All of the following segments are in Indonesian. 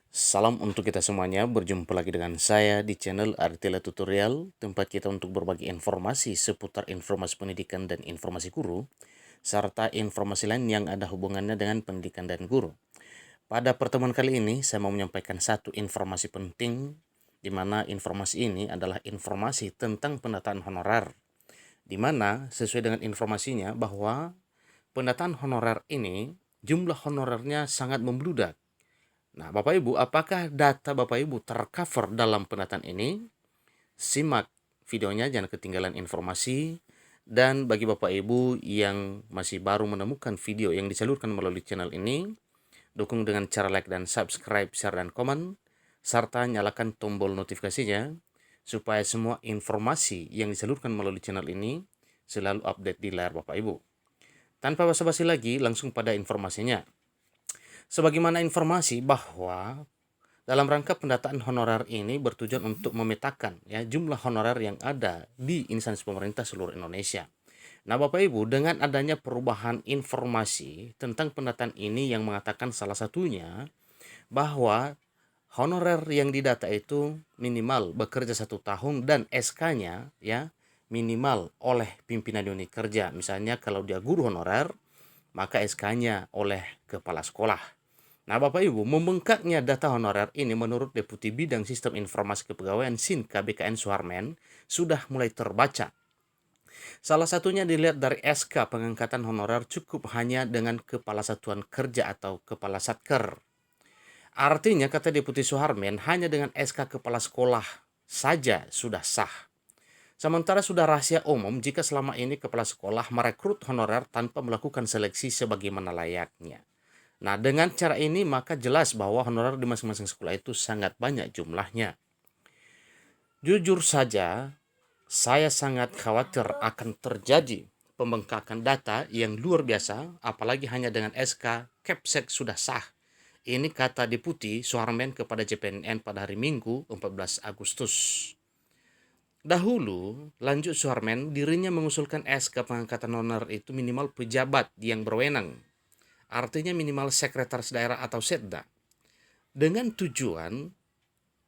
Salam untuk kita semuanya, berjumpa lagi dengan saya di channel Artila Tutorial, tempat kita untuk berbagi informasi seputar informasi pendidikan dan informasi guru, serta informasi lain yang ada hubungannya dengan pendidikan dan guru. Pada pertemuan kali ini, saya mau menyampaikan satu informasi penting, di mana informasi ini adalah informasi tentang pendataan honorer, di mana sesuai dengan informasinya bahwa pendataan honorer ini, jumlah honorernya sangat membludak. Nah, Bapak Ibu, apakah data Bapak Ibu tercover dalam pendataan ini? Simak videonya, jangan ketinggalan informasi. Dan bagi Bapak Ibu yang masih baru menemukan video yang disalurkan melalui channel ini, dukung dengan cara like dan subscribe, share dan komen, serta nyalakan tombol notifikasinya supaya semua informasi yang disalurkan melalui channel ini selalu update di layar Bapak Ibu. Tanpa basa-basi lagi, langsung pada informasinya. Sebagaimana informasi bahwa dalam rangka pendataan honorer ini bertujuan untuk memetakan ya jumlah honorer yang ada di instansi pemerintah seluruh Indonesia. Nah, Bapak Ibu, dengan adanya perubahan informasi tentang pendataan ini yang mengatakan salah satunya bahwa honorer yang didata itu minimal bekerja 1 tahun dan SK-nya ya minimal oleh pimpinan unit kerja. Misalnya kalau dia guru honorer, maka SK-nya oleh kepala sekolah. Nah, Bapak Ibu, membengkaknya data honorer ini menurut Deputi Bidang Sistem Informasi Kepegawaian SINKA BKN Suharmen sudah mulai terbaca. Salah satunya dilihat dari SK pengangkatan honorer cukup hanya dengan Kepala Satuan Kerja atau Kepala Satker. Artinya, kata Deputi Suharmen, hanya dengan SK Kepala Sekolah saja sudah sah. Sementara sudah rahasia umum jika selama ini kepala sekolah merekrut honorer tanpa melakukan seleksi sebagaimana layaknya. Nah, dengan cara ini maka jelas bahwa honorer di masing-masing sekolah itu sangat banyak jumlahnya. Jujur saja, saya sangat khawatir akan terjadi pembengkakan data yang luar biasa, apalagi hanya dengan SK Kepsek sudah sah. Ini kata Deputi Suharmen kepada JPNN pada hari Minggu 14 Agustus. Dahulu, lanjut Suharmen, dirinya mengusulkan SK pengangkatan honorer itu minimal pejabat yang berwenang, artinya minimal sekretaris daerah atau setda, dengan tujuan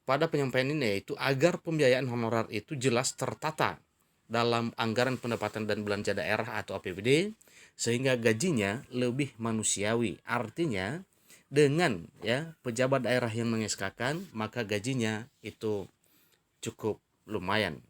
pada penyampaian ini yaitu agar pembiayaan honorer itu jelas tertata dalam anggaran pendapatan dan belanja daerah atau APBD sehingga gajinya lebih manusiawi. Artinya dengan ya pejabat daerah yang mengeskakan maka gajinya itu cukup lumayan.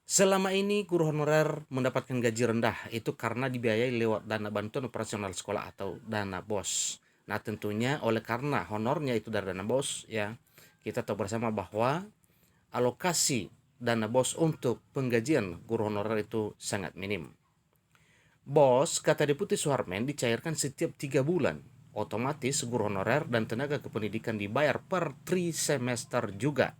Selama ini guru honorer mendapatkan gaji rendah itu karena dibiayai lewat dana bantuan operasional sekolah atau dana BOS. Nah, tentunya oleh karena honornya itu dari dana BOS ya, kita tahu bersama bahwa alokasi dana BOS untuk penggajian guru honorer itu sangat minim. BOS, kata Deputi Suharmen, dicairkan setiap 3 bulan. Otomatis guru honorer dan tenaga kependidikan dibayar per trimester juga.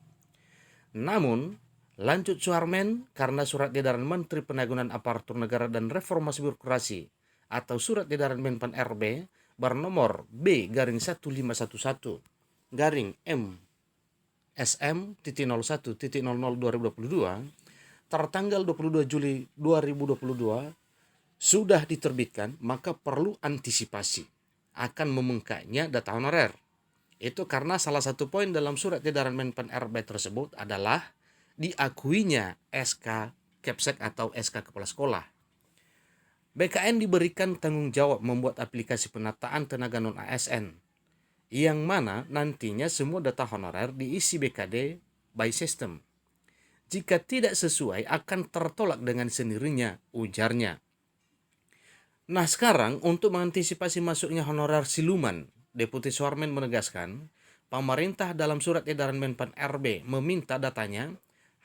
Namun, lanjut Suharmen, karena surat edaran Menteri Penanggulangan Aparatur Negara dan Reformasi Birokrasi atau surat edaran Menpan RB bernomor B-1511 garing M SM.01.00 tertanggal 22 Juli 2022 sudah diterbitkan, maka perlu antisipasi akan membengkaknya data honorer. Itu karena salah satu poin dalam surat edaran Menpan RB tersebut adalah diakuinya SK Kepsek atau SK Kepala Sekolah. BKN diberikan tanggung jawab membuat aplikasi penataan tenaga non-ASN, yang mana nantinya semua data honorer diisi BKD by system. Jika tidak sesuai akan tertolak dengan sendirinya, ujarnya. Nah, sekarang untuk mengantisipasi masuknya honorer siluman, Deputi Suharmen menegaskan, pemerintah dalam surat edaran Menpan RB meminta datanya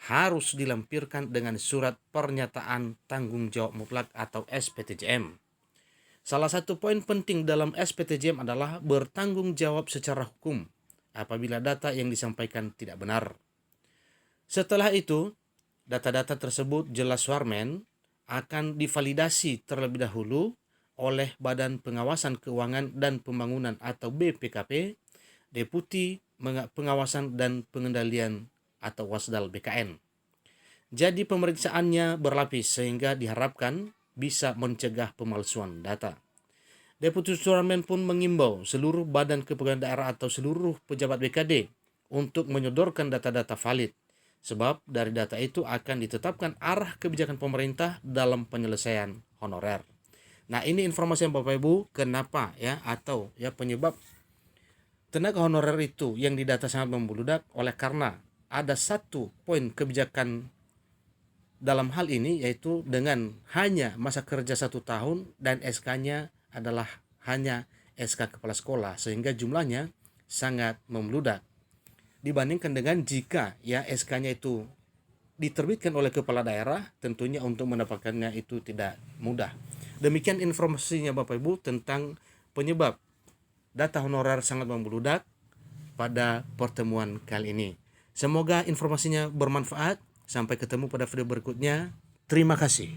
harus dilampirkan dengan surat pernyataan tanggung jawab mutlak atau SPTJM. Salah satu poin penting dalam SPTJM adalah bertanggung jawab secara hukum apabila data yang disampaikan tidak benar. Setelah itu, data-data tersebut jelas Suharmen akan divalidasi terlebih dahulu oleh Badan Pengawasan Keuangan dan Pembangunan atau BPKP, Deputi Pengawasan dan Pengendalian atau Wasdal BKN. Jadi pemeriksaannya berlapis sehingga diharapkan bisa mencegah pemalsuan data. Deputi Suramen pun mengimbau seluruh badan kepegawaian daerah atau seluruh pejabat BKD untuk menyodorkan data-data valid, sebab dari data itu akan ditetapkan arah kebijakan pemerintah dalam penyelesaian honorer. Nah, ini informasi yang Bapak Ibu, kenapa ya, atau ya penyebab tenaga honorer itu yang didata sangat membludak oleh karena ada satu poin kebijakan dalam hal ini, yaitu dengan hanya masa kerja 1 tahun dan SK-nya adalah hanya SK kepala sekolah, sehingga jumlahnya sangat membludak dibandingkan dengan jika ya SK-nya itu diterbitkan oleh kepala daerah. Tentunya untuk mendapatkannya itu tidak mudah. Demikian informasinya Bapak Ibu tentang penyebab data honorer sangat membludak pada pertemuan kali ini. Semoga informasinya bermanfaat. Sampai ketemu pada video berikutnya. Terima kasih.